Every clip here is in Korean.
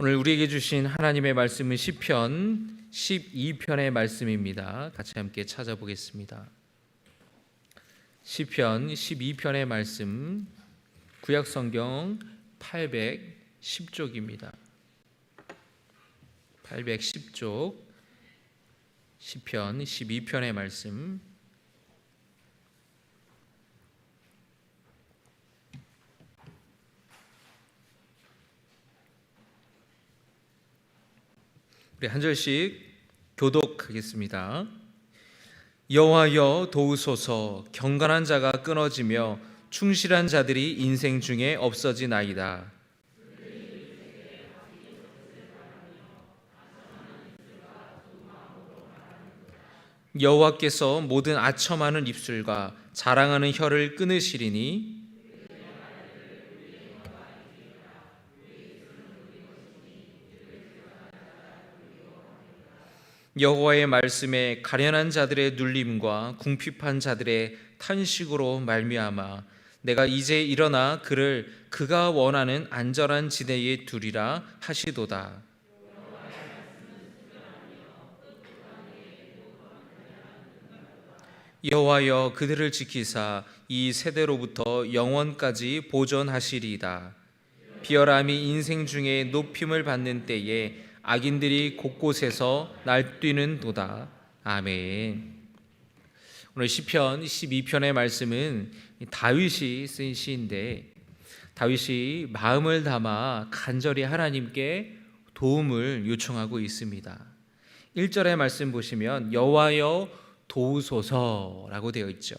오늘 우리에게 주신 하나님의 말씀은 시편 12편의 말씀입니다. 같이 함께 찾아보겠습니다. 시편 12편의 말씀, 구약성경 810쪽입니다. 810쪽 시편 12편의 말씀. 우리 한 절씩 교독하겠습니다. 여호와여 도우소서. 경건한 자가 끊어지며 충실한 자들이 인생 중에 없어지나이다. 여호와께서 모든 아첨하는 입술과 자랑하는 혀를 끊으시리니 여호와의 말씀에 가련한 자들의 눌림과 궁핍한 자들의 탄식으로 말미암아 내가 이제 일어나 그가 원하는 안전한 지대에 두리라 하시도다. 여호와여 그들을 지키사 이 세대로부터 영원까지 보존하시리이다. 비열함이 인생 중에 높임을 받는 때에 악인들이 곳곳에서 날뛰는도다. 아멘. 오늘 시편 12편의 말씀은 다윗이 쓴 시인데, 다윗이 마음을 담아 간절히 하나님께 도움을 요청하고 있습니다. 1절의 말씀 보시면 여호와여 도우소서라고 되어 있죠.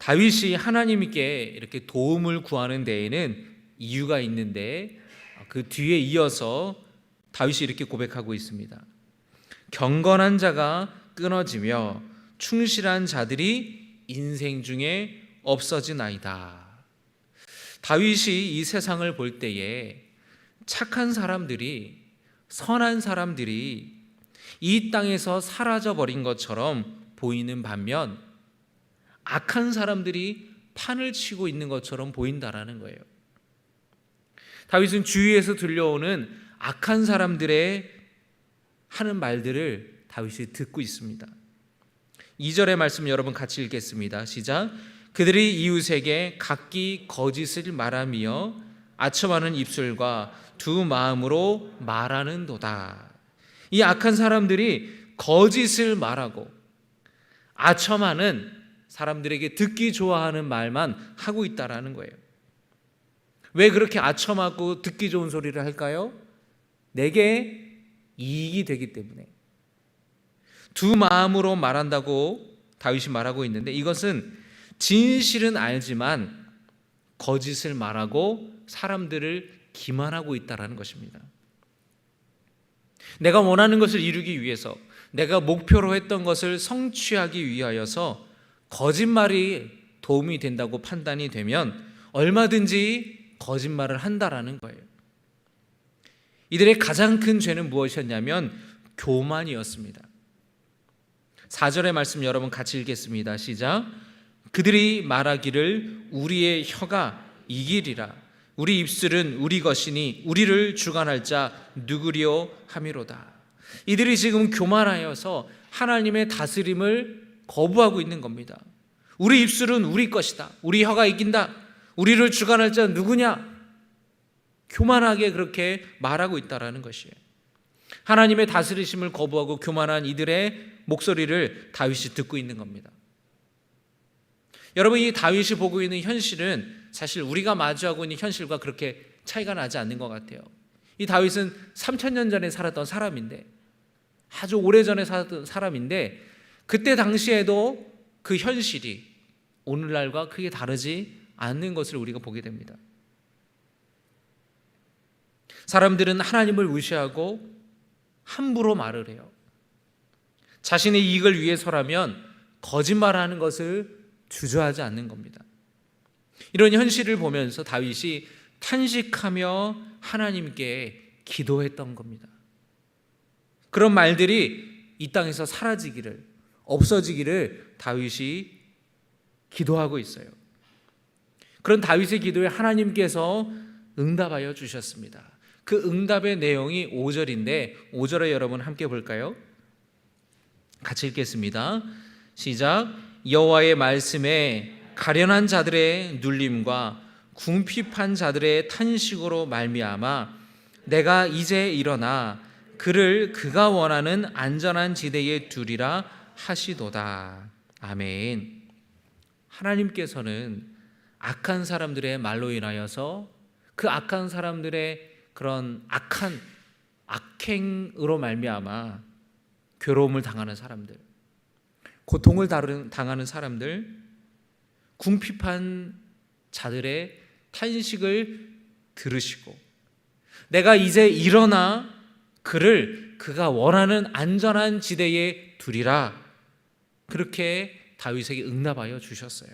다윗이 하나님께 이렇게 도움을 구하는 데에는 이유가 있는데, 그 뒤에 이어서 다윗이 이렇게 고백하고 있습니다. 경건한 자가 끊어지며 충실한 자들이 인생 중에 없어지나이다. 다윗이 이 세상을 볼 때에 착한 사람들이, 선한 사람들이 이 땅에서 사라져버린 것처럼 보이는 반면 악한 사람들이 판을 치고 있는 것처럼 보인다라는 거예요. 다윗은 주위에서 들려오는 악한 사람들의 하는 말들을 다윗이 듣고 있습니다. 2절의 말씀 여러분 같이 읽겠습니다. 시작. 그들이 이웃에게 각기 거짓을 말하며 아첨하는 입술과 두 마음으로 말하는도다. 이 악한 사람들이 거짓을 말하고 아첨하는, 사람들에게 듣기 좋아하는 말만 하고 있다라는 거예요. 왜 그렇게 아첨하고 듣기 좋은 소리를 할까요? 내게 이익이 되기 때문에. 두 마음으로 말한다고 다윗이 말하고 있는데, 이것은 진실은 알지만 거짓을 말하고 사람들을 기만하고 있다는 것입니다. 내가 원하는 것을 이루기 위해서, 내가 목표로 했던 것을 성취하기 위하여서 거짓말이 도움이 된다고 판단이 되면 얼마든지 거짓말을 한다라는 거예요. 이들의 가장 큰 죄는 무엇이었냐면 교만이었습니다. 4절의 말씀 여러분 같이 읽겠습니다. 시작. 그들이 말하기를 우리의 혀가 이기리라. 우리 입술은 우리 것이니 우리를 주관할 자 누구리요 함이로다. 이들이 지금 교만하여서 하나님의 다스림을 거부하고 있는 겁니다. 우리 입술은 우리 것이다. 우리 혀가 이긴다. 우리를 주관할 자 누구냐? 교만하게 그렇게 말하고 있다라는 것이에요. 하나님의 다스리심을 거부하고 교만한 이들의 목소리를 다윗이 듣고 있는 겁니다. 여러분, 이 다윗이 보고 있는 현실은 사실 우리가 마주하고 있는 현실과 그렇게 차이가 나지 않는 것 같아요. 이 다윗은 3000년 전에 살았던 사람인데, 아주 오래전에 살았던 사람인데, 그때 당시에도 그 현실이 오늘날과 크게 다르지 않는 것을 우리가 보게 됩니다. 사람들은 하나님을 무시하고 함부로 말을 해요. 자신의 이익을 위해서라면 거짓말하는 것을 주저하지 않는 겁니다. 이런 현실을 보면서 다윗이 탄식하며 하나님께 기도했던 겁니다. 그런 말들이 이 땅에서 사라지기를, 없어지기를 다윗이 기도하고 있어요. 그런 다윗의 기도에 하나님께서 응답하여 주셨습니다. 그 응답의 내용이 5절인데 5절에 여러분 함께 볼까요? 같이 읽겠습니다. 시작. 여호와의 말씀에 가련한 자들의 눌림과 궁핍한 자들의 탄식으로 말미암아 내가 이제 일어나 그를 그가 원하는 안전한 지대에 두리라 하시도다. 아멘. 하나님께서는 악한 사람들의 말로 인하여서 그 악한 사람들의 그런 악행으로 말미암아 괴로움을 당하는 사람들, 고통을 당하는 사람들, 궁핍한 자들의 탄식을 들으시고 내가 이제 일어나 그를 그가 원하는 안전한 지대에 두리라, 그렇게 다윗에게 응답하여 주셨어요.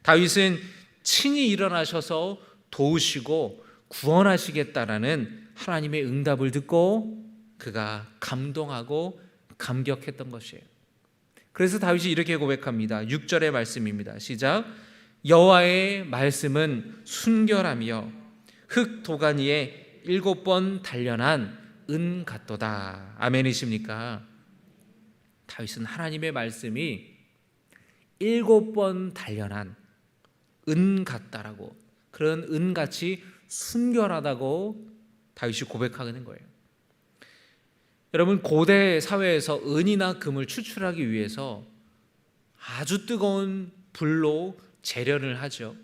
다윗은 친히 일어나셔서 도우시고 구원하시겠다라는 하나님의 응답을 듣고 그가 감동하고 감격했던 것이에요. 그래서 다윗이 이렇게 고백합니다. 6절의 말씀입니다. 시작. 여호와의 말씀은 순결하며 흙 도가니에 7번 단련한 은 같도다. 아멘이십니까? 다윗은 하나님의 말씀이 7번 단련한 은 같다라고, 그런 은같이 순결하다고 다윗이 고백하는 거예요. 여러분, 고대 사회에서 은이나 금을 추출하기 위해서 아주 뜨거운 불로 재련을 하죠.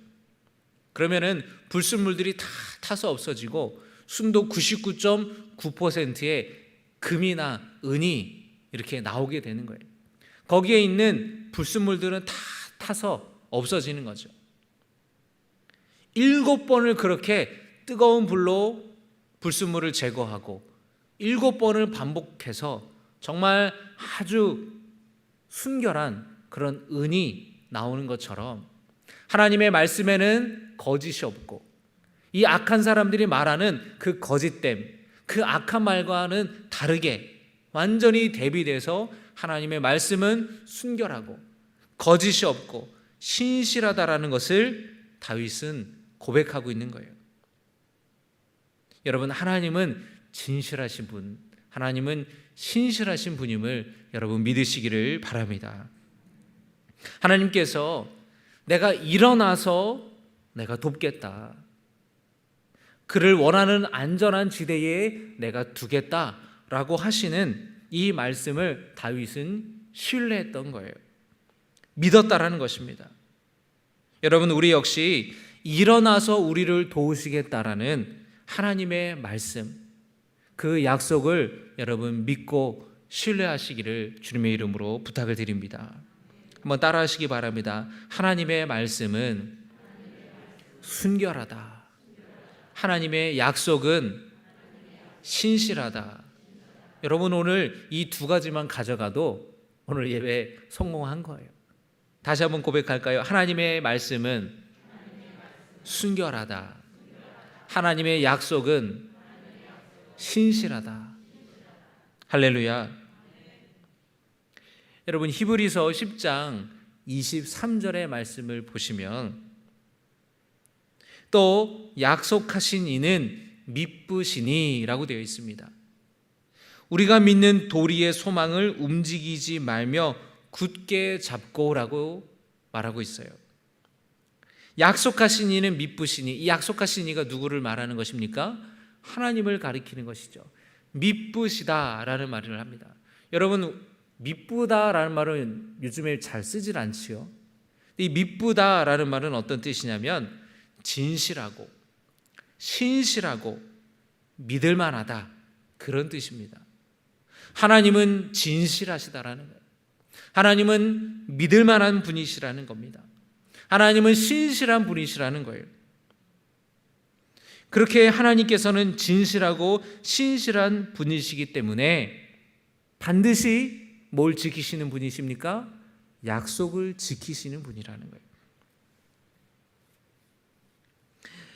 그러면은 불순물들이 다 타서 없어지고 순도 99.9%의 금이나 은이 이렇게 나오게 되는 거예요. 거기에 있는 불순물들은 다 타서 없어지는 거죠. 7번을 그렇게 뜨거운 불로 불순물을 제거하고 7번을 반복해서 정말 아주 순결한 그런 은이 나오는 것처럼 하나님의 말씀에는 거짓이 없고 이 악한 사람들이 말하는 그 거짓됨, 그 악한 말과는 다르게 완전히 대비돼서 하나님의 말씀은 순결하고 거짓이 없고 신실하다라는 것을 다윗은 고백하고 있는 거예요. 여러분, 하나님은 진실하신 분, 하나님은 신실하신 분임을 여러분 믿으시기를 바랍니다. 하나님께서 내가 일어나서 내가 돕겠다, 그를 원하는 안전한 지대에 내가 두겠다라고 하시는 이 말씀을 다윗은 신뢰했던 거예요. 믿었다라는 것입니다. 여러분, 우리 역시 일어나서 우리를 도우시겠다라는 하나님의 말씀, 그 약속을 여러분 믿고 신뢰하시기를 주님의 이름으로 부탁을 드립니다. 한번 따라하시기 바랍니다. 하나님의 말씀은 순결하다. 하나님의 약속은 신실하다. 여러분, 오늘 이 두 가지만 가져가도 오늘 예배 성공한 거예요. 다시 한번 고백할까요? 하나님의 말씀은 순결하다. 하나님의 약속은 신실하다. 할렐루야. 여러분, 히브리서 10장 23절의 말씀을 보시면 또 약속하신 이는 미쁘시니 라고 되어 있습니다. 우리가 믿는 도리의 소망을 움직이지 말며 굳게 잡고라고 말하고 있어요. 약속하신 이는 미쁘시니, 이 약속하신 이가 누구를 말하는 것입니까? 하나님을 가리키는 것이죠. 미쁘시다라는 말을 합니다. 여러분, 미쁘다라는 말은 요즘에 잘 쓰질 않지요. 이 미쁘다라는 말은 어떤 뜻이냐면 진실하고 신실하고 믿을만하다, 그런 뜻입니다. 하나님은 진실하시다라는 거예요. 하나님은 믿을만한 분이시라는 겁니다. 하나님은 신실한 분이시라는 거예요. 그렇게 하나님께서는 진실하고 신실한 분이시기 때문에 반드시 뭘 지키시는 분이십니까? 약속을 지키시는 분이라는 거예요.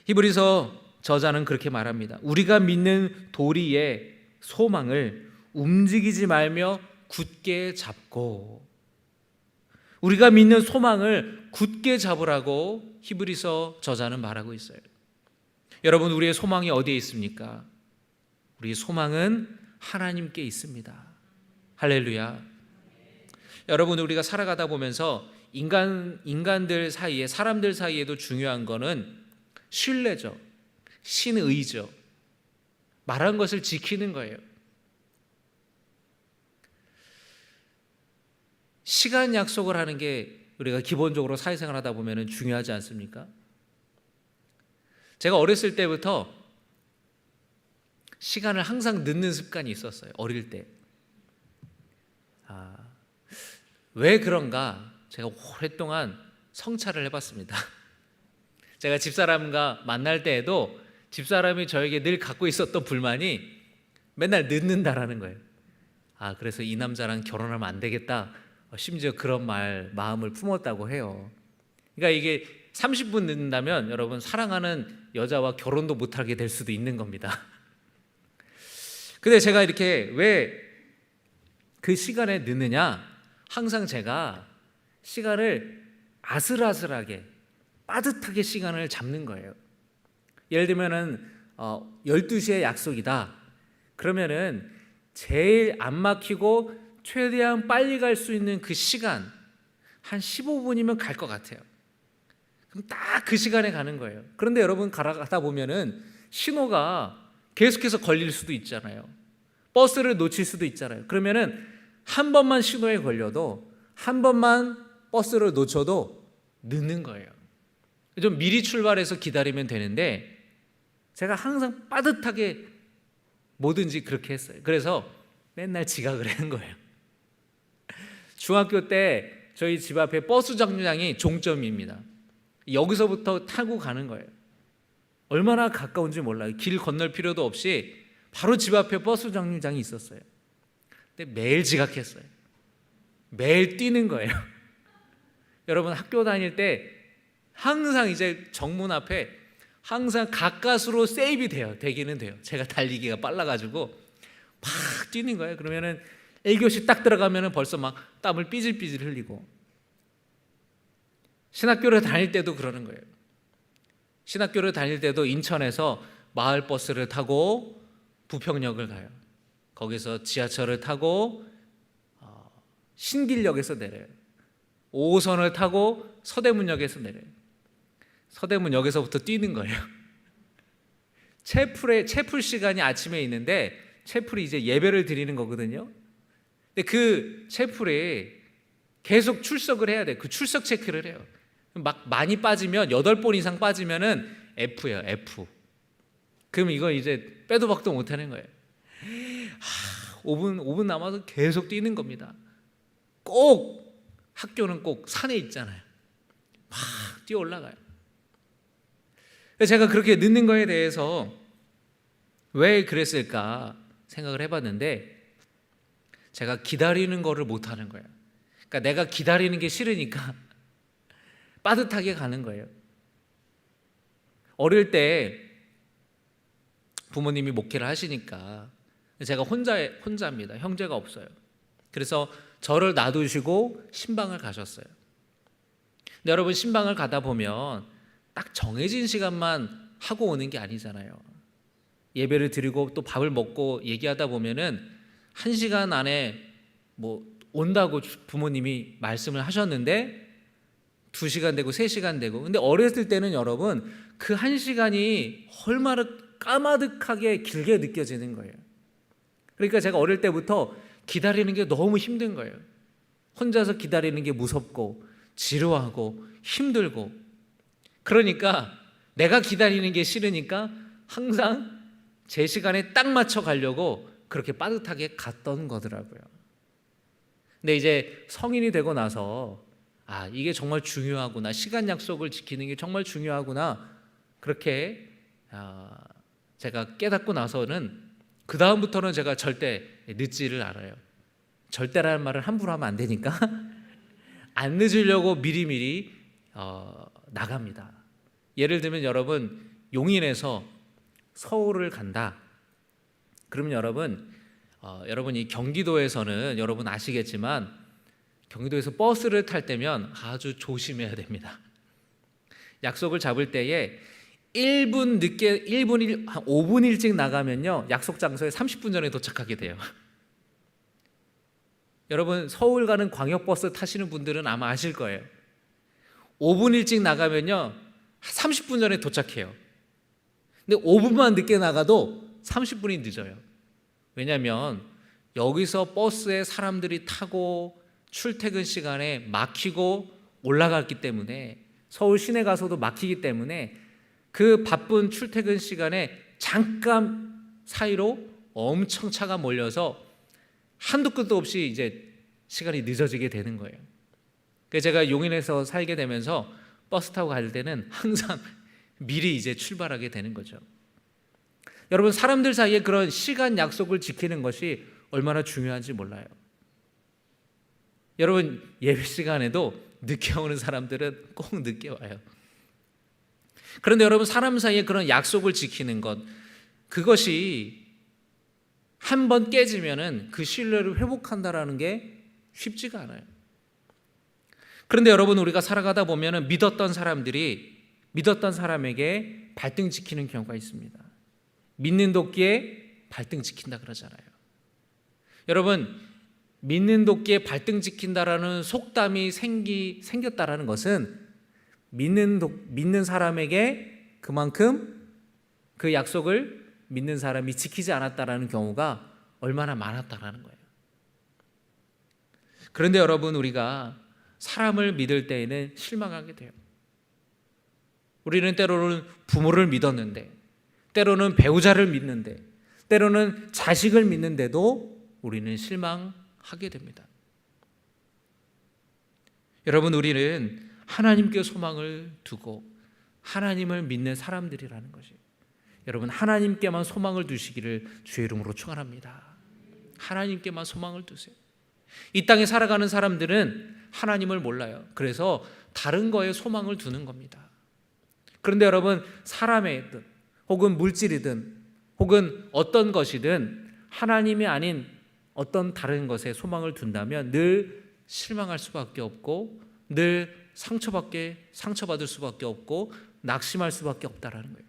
히브리서 저자는 그렇게 말합니다. 우리가 믿는 도리의 소망을 움직이지 말며 굳게 잡고, 우리가 믿는 소망을 굳게 잡으라고 히브리서 저자는 말하고 있어요. 여러분, 우리의 소망이 어디에 있습니까? 우리의 소망은 하나님께 있습니다. 할렐루야. 여러분, 우리가 살아가다 보면서 인간들 사이에, 사람들 사이에도 중요한 거는 신뢰죠. 신의죠. 말한 것을 지키는 거예요. 시간 약속을 하는 게 우리가 기본적으로 사회생활 하다 보면 중요하지 않습니까? 제가 어렸을 때부터 시간을 항상 늦는 습관이 있었어요. 어릴 때. 왜 그런가? 제가 오랫동안 성찰을 해봤습니다. 제가 집사람과 만날 때에도 집사람이 저에게 늘 갖고 있었던 불만이 맨날 늦는다라는 거예요. 그래서 이 남자랑 결혼하면 안 되겠다. 심지어 그런 마음을 품었다고 해요. 그러니까 이게 30분 늦는다면 여러분, 사랑하는 여자와 결혼도 못하게 될 수도 있는 겁니다. 근데 제가 이렇게 왜 그 시간에 늦느냐? 항상 제가 시간을 아슬아슬하게, 빠듯하게 시간을 잡는 거예요. 예를 들면은 12시에 약속이다. 그러면은 제일 안 막히고 최대한 빨리 갈 수 있는 그 시간, 한 15분이면 갈 것 같아요. 그럼 딱 그 시간에 가는 거예요. 그런데 여러분, 가다 보면은 신호가 계속해서 걸릴 수도 있잖아요. 버스를 놓칠 수도 있잖아요. 그러면은 한 번만 신호에 걸려도, 한 번만 버스를 놓쳐도 늦는 거예요. 좀 미리 출발해서 기다리면 되는데 제가 항상 빠듯하게 뭐든지 그렇게 했어요. 그래서 맨날 지각을 한 거예요. 중학교 때 저희 집 앞에 버스 정류장이 종점입니다. 여기서부터 타고 가는 거예요. 얼마나 가까운지 몰라요. 길 건널 필요도 없이 바로 집 앞에 버스 정류장이 있었어요. 근데 매일 지각했어요. 매일 뛰는 거예요. 여러분, 학교 다닐 때 항상 이제 정문 앞에 항상 가까스로 세이브 되기는 돼요. 제가 달리기가 빨라가지고 막 뛰는 거예요. 그러면은 1교시 딱 들어가면은 벌써 막 땀을 삐질삐질 흘리고. 신학교를 다닐 때도 그러는 거예요. 신학교를 다닐 때도 인천에서 마을버스를 타고 부평역을 가요. 거기서 지하철을 타고 신길역에서 내려요. 5호선을 타고 서대문역에서 내려요. 서대문역에서부터 뛰는 거예요. 채플 시간이 아침에 있는데 채플이 이제 예배를 드리는 거거든요. 근데 그 채플에 계속 출석을 해야 돼요. 그 출석 체크를 해요. 막 많이 빠지면 8번 이상 빠지면은 F예요. F. 그럼 이거 이제 빼도 박도 못 하는 거예요. 5분 남아서 계속 뛰는 겁니다. 꼭 학교는 꼭 산에 있잖아요. 막 뛰어 올라가요. 제가 그렇게 늦는 거에 대해서 왜 그랬을까 생각을 해봤는데, 제가 기다리는 거를 못하는 거예요. 그러니까 내가 기다리는 게 싫으니까 빠듯하게 가는 거예요. 어릴 때 부모님이 목회를 하시니까 제가 혼자입니다. 형제가 없어요. 그래서 저를 놔두시고 신방을 가셨어요. 근데 여러분, 신방을 가다 보면 딱 정해진 시간만 하고 오는 게 아니잖아요. 예배를 드리고 또 밥을 먹고 얘기하다 보면은 1시간 안에 뭐 온다고 부모님이 말씀을 하셨는데 2시간 되고 3시간 되고. 근데 어렸을 때는 여러분, 그 1시간이 얼마나 까마득하게 길게 느껴지는 거예요. 그러니까 제가 어릴 때부터 기다리는 게 너무 힘든 거예요. 혼자서 기다리는 게 무섭고 지루하고 힘들고. 그러니까 내가 기다리는 게 싫으니까 항상 제 시간에 딱 맞춰 가려고 그렇게 빠듯하게 갔던 거더라고요. 근데 이제 성인이 되고 나서 이게 정말 중요하구나, 시간 약속을 지키는 게 정말 중요하구나, 그렇게 제가 깨닫고 나서는 그 다음부터는 제가 절대 늦지를 않아요. 절대라는 말을 함부로 하면 안 되니까 안 늦으려고 미리미리 나갑니다. 예를 들면 여러분, 용인에서 서울을 간다. 그러면 여러분이 경기도에서는 여러분 아시겠지만 경기도에서 버스를 탈 때면 아주 조심해야 됩니다. 약속을 잡을 때에 1분 늦게 1분 5분 일찍 나가면요, 약속 장소에 30분 전에 도착하게 돼요. 여러분, 서울 가는 광역버스 타시는 분들은 아마 아실 거예요. 5분 일찍 나가면요 30분 전에 도착해요. 근데 5분만 늦게 나가도 30분이 늦어요. 왜냐하면 여기서 버스에 사람들이 타고 출퇴근 시간에 막히고 올라갔기 때문에, 서울 시내 가서도 막히기 때문에 그 바쁜 출퇴근 시간에 잠깐 사이로 엄청 차가 몰려서 한도 끝도 없이 이제 시간이 늦어지게 되는 거예요. 그래서 제가 용인에서 살게 되면서 버스 타고 갈 때는 항상 미리 이제 출발하게 되는 거죠. 여러분, 사람들 사이에 그런 시간 약속을 지키는 것이 얼마나 중요한지 몰라요. 여러분, 예배 시간에도 늦게 오는 사람들은 꼭 늦게 와요. 그런데 여러분, 사람 사이에 그런 약속을 지키는 것, 그것이 한번 깨지면은 그 신뢰를 회복한다라는 게 쉽지가 않아요. 그런데 여러분, 우리가 살아가다 보면은 믿었던 사람에게 발등 지키는 경우가 있습니다. 믿는 도끼에 발등 지킨다 그러잖아요. 여러분, 믿는 도끼에 발등 지킨다라는 속담이 생겼다라는 것은 믿는 사람에게 그만큼 그 약속을 믿는 사람이 지키지 않았다라는 경우가 얼마나 많았다라는 거예요. 그런데 여러분, 우리가 사람을 믿을 때에는 실망하게 돼요. 우리는 때로는 부모를 믿었는데, 때로는 배우자를 믿는데, 때로는 자식을 믿는데도 우리는 실망하게 됩니다. 여러분, 우리는 하나님께 소망을 두고 하나님을 믿는 사람들이라는 것이, 여러분, 하나님께만 소망을 두시기를 주의 이름으로 축원합니다. 하나님께만 소망을 두세요. 이 땅에 살아가는 사람들은 하나님을 몰라요. 그래서 다른 거에 소망을 두는 겁니다. 그런데 여러분, 사람이든 혹은 물질이든 혹은 어떤 것이든 하나님이 아닌 어떤 다른 것에 소망을 둔다면 늘 실망할 수밖에 없고, 늘 상처받을 수밖에 없고, 낙심할 수밖에 없다라는 거예요.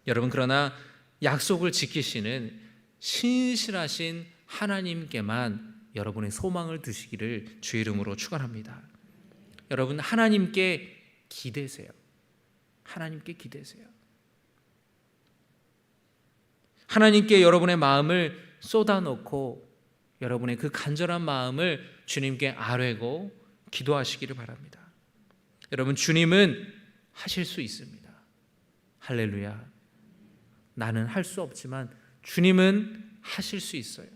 여러분, 그러나 약속을 지키시는 신실하신 하나님께만 여러분의 소망을 두시기를 주의 이름으로 축원합니다. 여러분, 하나님께 기대세요. 하나님께 기대세요. 하나님께 여러분의 마음을 쏟아놓고 여러분의 그 간절한 마음을 주님께 아뢰고 기도하시기를 바랍니다. 여러분, 주님은 하실 수 있습니다. 할렐루야. 나는 할 수 없지만 주님은 하실 수 있어요.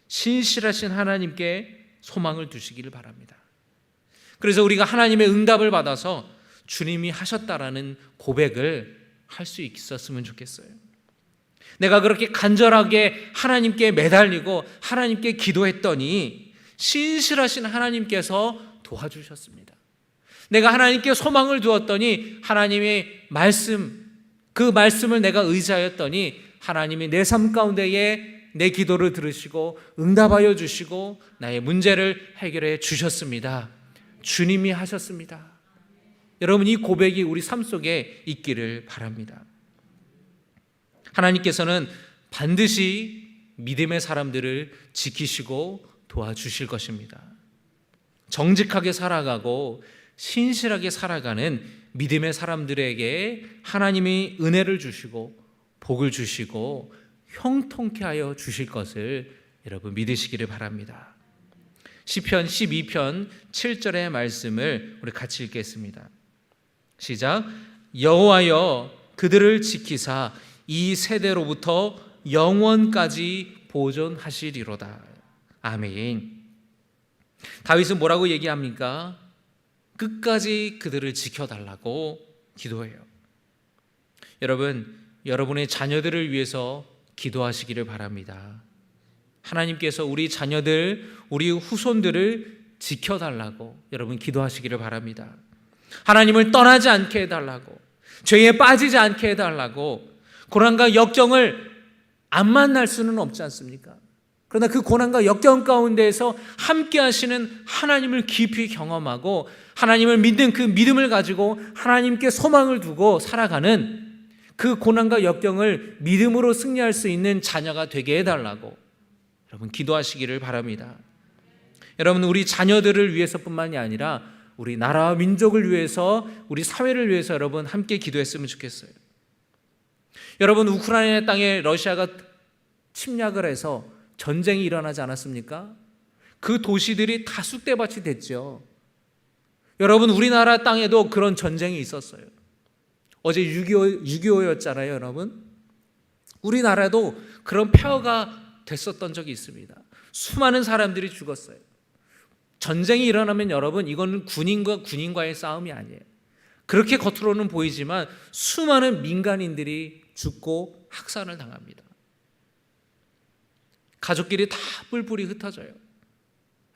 신실하신 하나님께 소망을 두시기를 바랍니다. 그래서 우리가 하나님의 응답을 받아서 주님이 하셨다라는 고백을 할 수 있었으면 좋겠어요. 내가 그렇게 간절하게 하나님께 매달리고 하나님께 기도했더니 신실하신 하나님께서 도와주셨습니다. 내가 하나님께 소망을 두었더니 하나님의 말씀, 그 말씀을 내가 의지하였더니 하나님이 내 삶 가운데에 내 기도를 들으시고 응답하여 주시고 나의 문제를 해결해 주셨습니다. 주님이 하셨습니다. 여러분, 이 고백이 우리 삶 속에 있기를 바랍니다. 하나님께서는 반드시 믿음의 사람들을 지키시고 도와주실 것입니다. 정직하게 살아가고 신실하게 살아가는 믿음의 사람들에게 하나님이 은혜를 주시고 복을 주시고 형통케 하여 주실 것을 여러분 믿으시기를 바랍니다. 시편 12편 7절의 말씀을 우리 같이 읽겠습니다. 시작. 여호와여 그들을 지키사 이 세대로부터 영원까지 보존하시리로다. 아멘. 다윗은 뭐라고 얘기합니까? 끝까지 그들을 지켜달라고 기도해요. 여러분, 여러분의 자녀들을 위해서 기도하시기를 바랍니다. 하나님께서 우리 자녀들, 우리 후손들을 지켜달라고 여러분 기도하시기를 바랍니다. 하나님을 떠나지 않게 해달라고, 죄에 빠지지 않게 해달라고. 고난과 역경을 안 만날 수는 없지 않습니까? 그러나 그 고난과 역경 가운데에서 함께 하시는 하나님을 깊이 경험하고 하나님을 믿는 그 믿음을 가지고 하나님께 소망을 두고 살아가는 그 고난과 역경을 믿음으로 승리할 수 있는 자녀가 되게 해달라고 여러분 기도하시기를 바랍니다. 여러분, 우리 자녀들을 위해서뿐만이 아니라 우리 나라와 민족을 위해서, 우리 사회를 위해서 여러분 함께 기도했으면 좋겠어요. 여러분, 우크라이나 땅에 러시아가 침략을 해서 전쟁이 일어나지 않았습니까? 그 도시들이 다 쑥대밭이 됐죠. 여러분, 우리나라 땅에도 그런 전쟁이 있었어요. 어제 6.25였잖아요, 여러분. 우리나라도 그런 폐허가 됐었던 적이 있습니다. 수많은 사람들이 죽었어요. 전쟁이 일어나면 여러분, 이거는 군인과의 싸움이 아니에요. 그렇게 겉으로는 보이지만 수많은 민간인들이 죽고 학살을 당합니다. 가족끼리 다 뿔뿔이 흩어져요.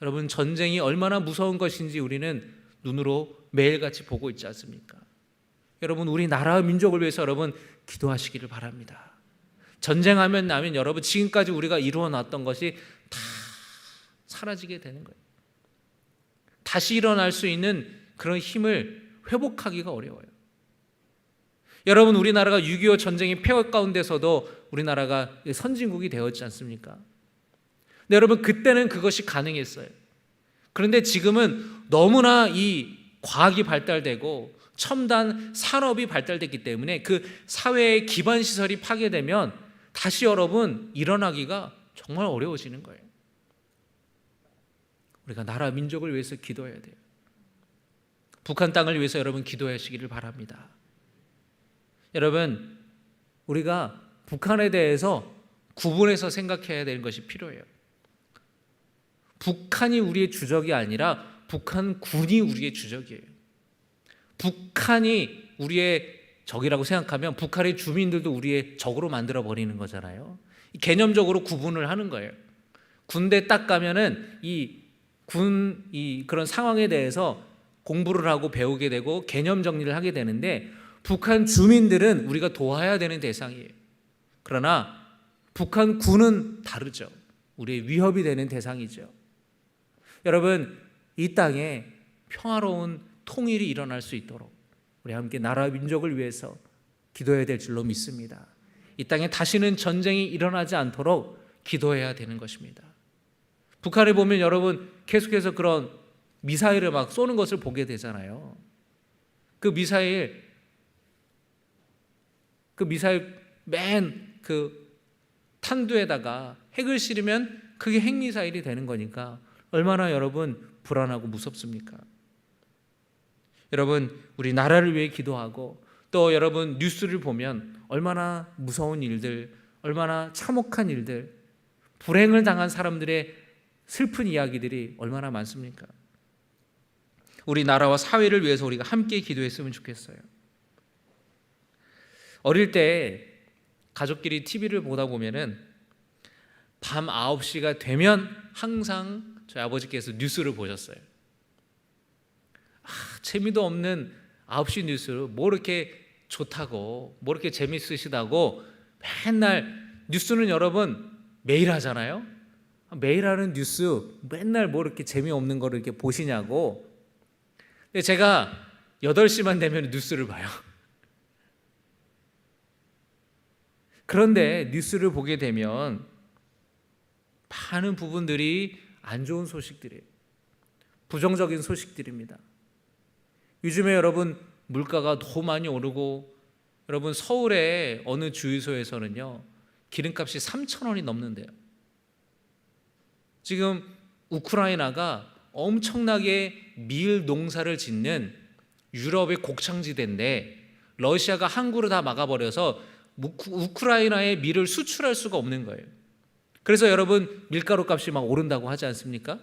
여러분, 전쟁이 얼마나 무서운 것인지 우리는 눈으로 매일같이 보고 있지 않습니까? 여러분, 우리 나라와 민족을 위해서 여러분 기도하시기를 바랍니다. 전쟁하면 나면 여러분 지금까지 우리가 이루어놨던 것이 다 사라지게 되는 거예요. 다시 일어날 수 있는 그런 힘을 회복하기가 어려워요. 여러분, 우리나라가 6.25 전쟁의 폐허 가운데서도 우리나라가 선진국이 되었지 않습니까? 근데 여러분, 그때는 그것이 가능했어요. 그런데 지금은 너무나 이 과학이 발달되고 첨단 산업이 발달됐기 때문에 그 사회의 기반 시설이 파괴되면 다시 여러분 일어나기가 정말 어려워지는 거예요. 우리가 나라 민족을 위해서 기도해야 돼요. 북한 땅을 위해서 여러분 기도하시기를 바랍니다. 여러분, 우리가 북한에 대해서 구분해서 생각해야 되는 것이 필요해요. 북한이 우리의 주적이 아니라 북한군이 우리의 주적이에요. 북한이 우리의 적이라고 생각하면 북한의 주민들도 우리의 적으로 만들어 버리는 거잖아요. 개념적으로 구분을 하는 거예요. 군대 딱 가면은 그런 상황에 대해서 공부를 하고 배우게 되고 개념 정리를 하게 되는데, 북한 주민들은 우리가 도와야 되는 대상이에요. 그러나 북한 군은 다르죠. 우리의 위협이 되는 대상이죠. 여러분, 이 땅에 평화로운 통일이 일어날 수 있도록 우리 함께 나라 민족을 위해서 기도해야 될 줄로 믿습니다. 이 땅에 다시는 전쟁이 일어나지 않도록 기도해야 되는 것입니다. 북한에 보면 여러분 계속해서 그런 미사일을 막 쏘는 것을 보게 되잖아요. 그 미사일 맨 그 탄두에다가 핵을 실으면 그게 핵미사일이 되는 거니까 얼마나 여러분 불안하고 무섭습니까? 여러분, 우리 나라를 위해 기도하고 또 여러분 뉴스를 보면 얼마나 무서운 일들, 얼마나 참혹한 일들, 불행을 당한 사람들의 슬픈 이야기들이 얼마나 많습니까? 우리 나라와 사회를 위해서 우리가 함께 기도했으면 좋겠어요. 어릴 때 가족끼리 TV를 보다 보면은 밤 9시가 되면 항상 저희 아버지께서 뉴스를 보셨어요. 재미도 없는 9시 뉴스, 뭐 이렇게 좋다고, 뭐 이렇게 재밌으시다고 맨날 뉴스는 여러분 매일 하잖아요. 매일 하는 뉴스 맨날 뭐 이렇게 재미없는 거를 이렇게 보시냐고. 근데 제가 8시만 되면 뉴스를 봐요. 그런데 뉴스를 보게 되면 많은 부분들이 안 좋은 소식들이에요. 부정적인 소식들입니다. 요즘에 여러분 물가가 너무 많이 오르고, 여러분 서울의 어느 주유소에서는요 기름값이 3,000원이 넘는데요. 지금 우크라이나가 엄청나게 밀 농사를 짓는 유럽의 곡창지대인데 러시아가 항구를 다 막아버려서 우크라이나에 밀을 수출할 수가 없는 거예요. 그래서 여러분 밀가루 값이 막 오른다고 하지 않습니까?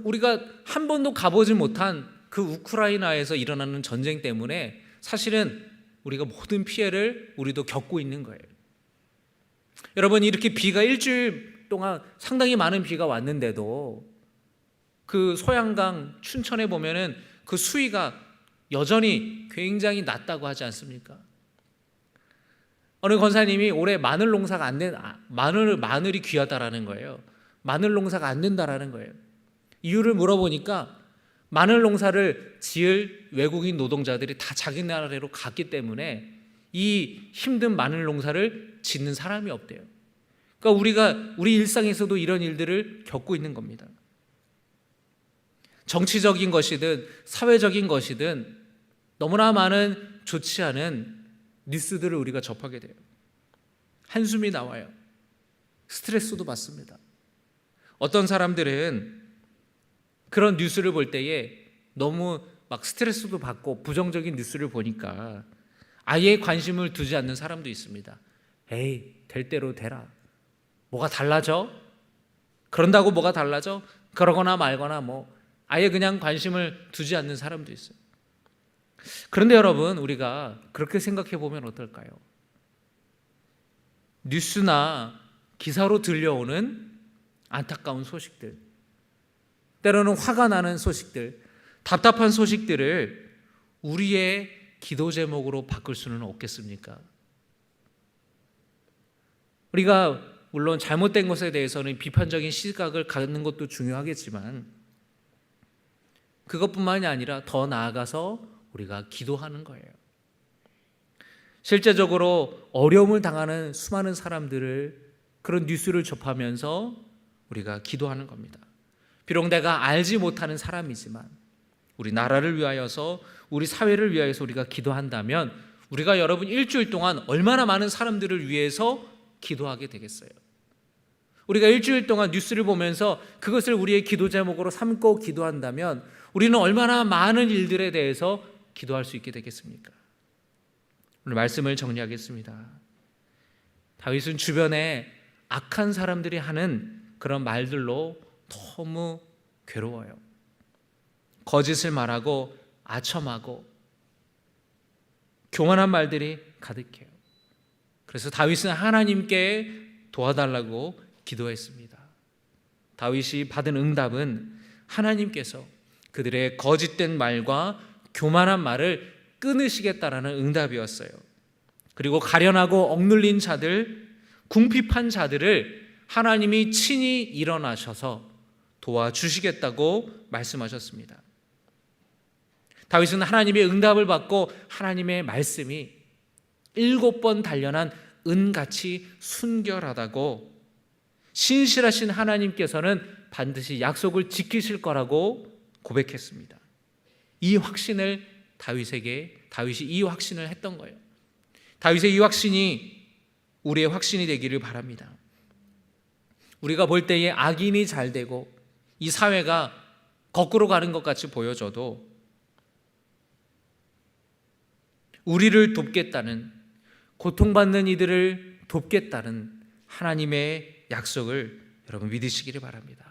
우리가 한 번도 가보지 못한 그 우크라이나에서 일어나는 전쟁 때문에 사실은 우리가 모든 피해를 우리도 겪고 있는 거예요. 여러분, 이렇게 비가 일주일 동안 상당히 많은 비가 왔는데도 그 소양강 춘천에 보면은 그 수위가 여전히 굉장히 낮다고 하지 않습니까? 어느 권사님이 올해 마늘 농사가 안 된, 마늘이 귀하다라는 거예요. 마늘 농사가 안 된다라는 거예요. 이유를 물어보니까 마늘 농사를 지을 외국인 노동자들이 다 자기 나라로 갔기 때문에 이 힘든 마늘 농사를 짓는 사람이 없대요. 그러니까 우리 일상에서도 이런 일들을 겪고 있는 겁니다. 정치적인 것이든 사회적인 것이든 너무나 많은 좋지 않은 뉴스들을 우리가 접하게 돼요. 한숨이 나와요. 스트레스도 받습니다. 어떤 사람들은 그런 뉴스를 볼 때에 너무 막 스트레스도 받고 부정적인 뉴스를 보니까 아예 관심을 두지 않는 사람도 있습니다. 에이, 될 대로 되라. 뭐가 달라져? 그런다고 뭐가 달라져? 그러거나 말거나 아예 그냥 관심을 두지 않는 사람도 있어요. 그런데 여러분, 우리가 그렇게 생각해 보면 어떨까요? 뉴스나 기사로 들려오는 안타까운 소식들, 때로는 화가 나는 소식들, 답답한 소식들을 우리의 기도 제목으로 바꿀 수는 없겠습니까? 우리가 물론 잘못된 것에 대해서는 비판적인 시각을 갖는 것도 중요하겠지만 그것뿐만이 아니라 더 나아가서 우리가 기도하는 거예요. 실제적으로 어려움을 당하는 수많은 사람들을 그런 뉴스를 접하면서 우리가 기도하는 겁니다. 비록 내가 알지 못하는 사람이지만 우리 나라를 위하여서 우리 사회를 위하여서 우리가 기도한다면 우리가 여러분 일주일 동안 얼마나 많은 사람들을 위해서 기도하게 되겠어요. 우리가 일주일 동안 뉴스를 보면서 그것을 우리의 기도 제목으로 삼고 기도한다면 우리는 얼마나 많은 일들에 대해서 기도할 수 있게 되겠습니까? 오늘 말씀을 정리하겠습니다. 다윗은 주변에 악한 사람들이 하는 그런 말들로 너무 괴로워요. 거짓을 말하고 아첨하고 교만한 말들이 가득해요. 그래서 다윗은 하나님께 도와달라고 기도했습니다. 다윗이 받은 응답은 하나님께서 그들의 거짓된 말과 교만한 말을 끊으시겠다라는 응답이었어요. 그리고 가련하고 억눌린 자들, 궁핍한 자들을 하나님이 친히 일어나셔서 도와주시겠다고 말씀하셨습니다. 다윗은 하나님의 응답을 받고 하나님의 말씀이 7번 단련한 은같이 순결하다고, 신실하신 하나님께서는 반드시 약속을 지키실 거라고 고백했습니다. 이 확신을 다윗이 이 확신을 했던 거예요. 다윗의 이 확신이 우리의 확신이 되기를 바랍니다. 우리가 볼 때에 악인이 잘 되고 이 사회가 거꾸로 가는 것 같이 보여져도 우리를 돕겠다는, 고통받는 이들을 돕겠다는 하나님의 약속을 여러분 믿으시기를 바랍니다.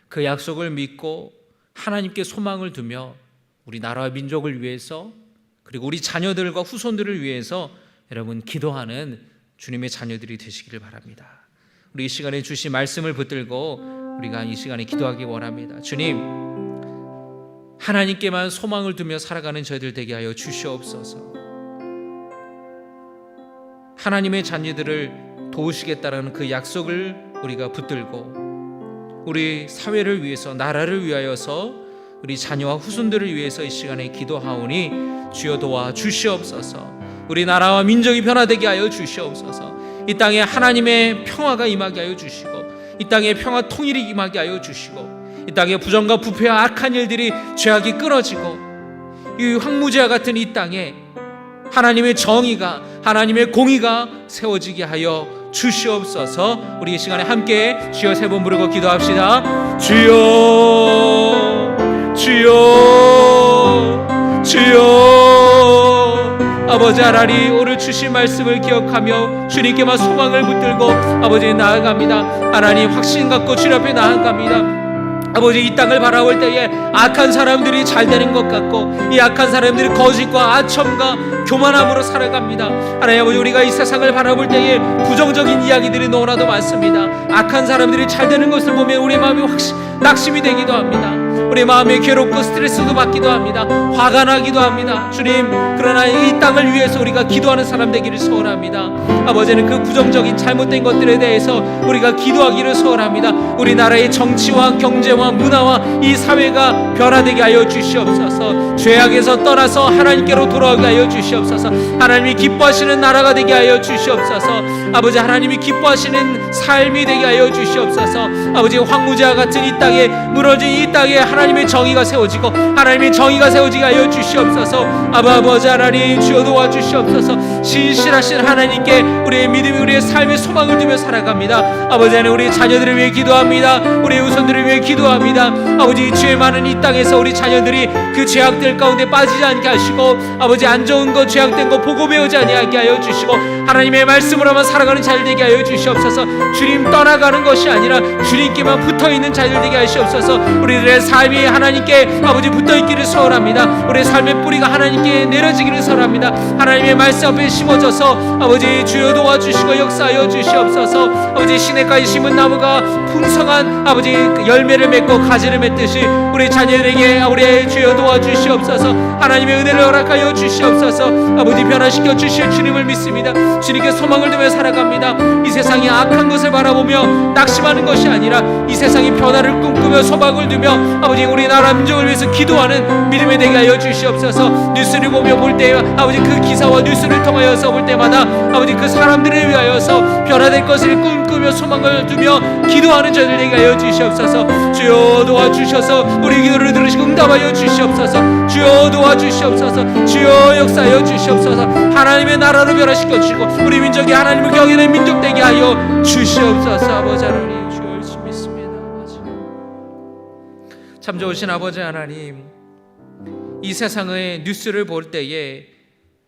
그 약속을 믿고 하나님께 소망을 두며 우리 나라와 민족을 위해서, 그리고 우리 자녀들과 후손들을 위해서 여러분 기도하는 주님의 자녀들이 되시기를 바랍니다. 우리 이 시간에 주신 말씀을 붙들고 우리가 이 시간에 기도하기 원합니다. 주님, 하나님께만 소망을 두며 살아가는 저희들 되게 하여 주시옵소서. 하나님의 자녀들을 도우시겠다는 그 약속을 우리가 붙들고 우리 사회를 위해서, 나라를 위하여서, 우리 자녀와 후손들을 위해서 이 시간에 기도하오니 주여 도와 주시옵소서. 우리 나라와 민족이 변화되게 하여 주시옵소서. 이 땅에 하나님의 평화가 임하게 하여 주시고, 이 땅에 평화 통일이 임하게 하여 주시고, 이 땅에 부정과 부패와 악한 일들이, 죄악이 끊어지고, 이 황무지와 같은 이 땅에 하나님의 정의가, 하나님의 공의가 세워지게 하여 주시옵소서. 우리 이 시간에 함께 주여 3번 부르고 기도합시다. 주여, 주여, 주여. 아버지 하나님, 오늘 주신 말씀을 기억하며 주님께만 소망을 붙들고 아버지 나아갑니다. 하나님 확신 갖고 주님 앞에 나아갑니다. 아버지, 이 땅을 바라볼 때에 악한 사람들이 잘 되는 것 같고 이 악한 사람들이 거짓과 아첨과 교만함으로 살아갑니다. 하나님 아버지, 우리가 이 세상을 바라볼 때에 부정적인 이야기들이 너무나도 많습니다. 악한 사람들이 잘 되는 것을 보면 우리 마음이 낙심이 되기도 합니다. 우리 우리 마음이 괴롭고 스트레스도 받기도 합니다. 화가 나기도 합니다. 주님, 그러나 이 땅을 위해서 우리가 기도하는 사람 되기를 소원합니다. 아버지는 그 부정적인 잘못된 것들에 대해서 우리가 기도하기를 소원합니다. 우리나라의 정치와 경제와 문화와 이 사회가 변화되게 하여 주시옵소서. 죄악에서 떠나서 하나님께로 돌아오게 하여 주시옵소서. 하나님이 기뻐하시는 나라가 되게 하여 주시옵소서. 아버지, 하나님이 기뻐하시는 삶이 되게 하여 주시옵소서. 아버지, 황무지와 같은 이 땅에, 무너진 이 땅에 하나님의 정의가 세워지고 하나님의 정의가 세워지게 하여 주시옵소서. 아버지 하나님, 주여 도와주시옵소서. 신실하신 하나님께 우리의 믿음이, 우리의 삶의 소망을 두며 살아갑니다. 아버지 하나님, 우리 자녀들을 위해 기도합니다. 우리의 후손들을 위해 기도합니다. 아버지, 죄 많은 이 땅에서 우리 자녀들이 그 죄악들 가운데 빠지지 않게 하시고, 아버지, 안 좋은 것, 죄악된 것 보고 배우지 아니하게 하여 주시고, 하나님의 말씀으로만 살아가는 자들 되게 하여 주시옵소서. 주님 떠나가는 것이 아니라 주님께만 붙어있는 자들 되게 하시옵소서. 우리들의 삶이 하나님께 아버지 붙어있기를 소원합니다. 우리의 삶의 뿌리가 하나님께 내려지기를 소원합니다. 하나님의 말씀 앞에 심어져서 아버지, 주여 도와주시고 역사하여 주시옵소서. 아버지, 시냇가에 심은 나무가 풍성한 아버지 열매를 맺고 가지를 맺듯이 우리 자녀들에게 우리 주여 도와주시옵소서. 하나님의 은혜를 허락하여 주시옵소서. 아버지, 변화시켜 주실 주님을 믿습니다. 주님께 소망을 두며 살아갑니다. 이 세상이 악한 것을 바라보며 낙심하는 것이 아니라 이 세상이 변화를 꿈꾸며 소망을 두며 아버지, 우리나라 민족을 위해서 기도하는 믿음이 되게 하여 주시옵소서. 뉴스를 보며 볼 때 아버지, 그 기사와 뉴스를 통하여서 볼 때마다 아버지, 그 사람들을 위하여서 변화될 것을 꿈꾸며 소망을 두며 기도하는 저들 되게 하여 주시옵소서. 주여 도와주셔서 우리 기도를 들으시고 응답하여 주시옵소서. 주여 도와주시옵소서. 주여 역사하여 주시옵소서. 하나님의 나라로 변화시켜 주시고 우리 민족이 하나님을 경외하는 민족 되게 하여 주시옵소서. 아버지 하나님, 주여 열심히 믿습니다. 아버지, 참 좋으신 아버지 하나님, 이 세상의 뉴스를 볼 때에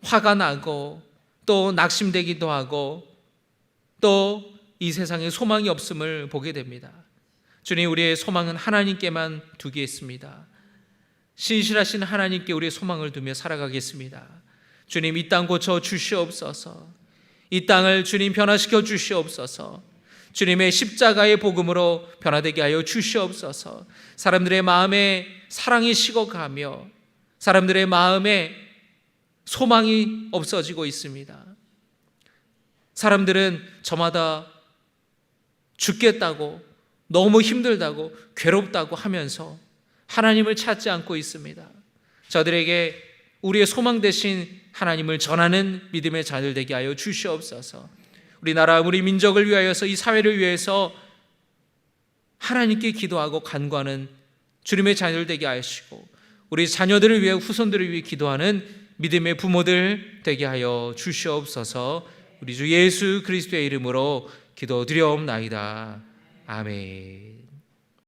화가 나고 또 낙심되기도 하고 또 이 세상에 소망이 없음을 보게 됩니다. 주님, 우리의 소망은 하나님께만 두겠습니다. 신실하신 하나님께 우리의 소망을 두며 살아가겠습니다. 주님, 이 땅 고쳐 주시옵소서. 이 땅을 주님 변화시켜 주시옵소서. 주님의 십자가의 복음으로 변화되게 하여 주시옵소서. 사람들의 마음에 사랑이 식어가며 사람들의 마음에 소망이 없어지고 있습니다. 사람들은 저마다 죽겠다고, 너무 힘들다고, 괴롭다고 하면서 하나님을 찾지 않고 있습니다. 저들에게 우리의 소망 대신 하나님을 전하는 믿음의 자들 되게 하여 주시옵소서. 우리나라, 우리 민족을 위하여서, 이 사회를 위해서 하나님께 기도하고 간구하는 주님의 자녀들 되게 하시고 우리 자녀들을 위해, 후손들을 위해 기도하는 믿음의 부모들 되게 하여 주시옵소서. 우리 주 예수 그리스도의 이름으로 기도드려옵나이다. 아멘.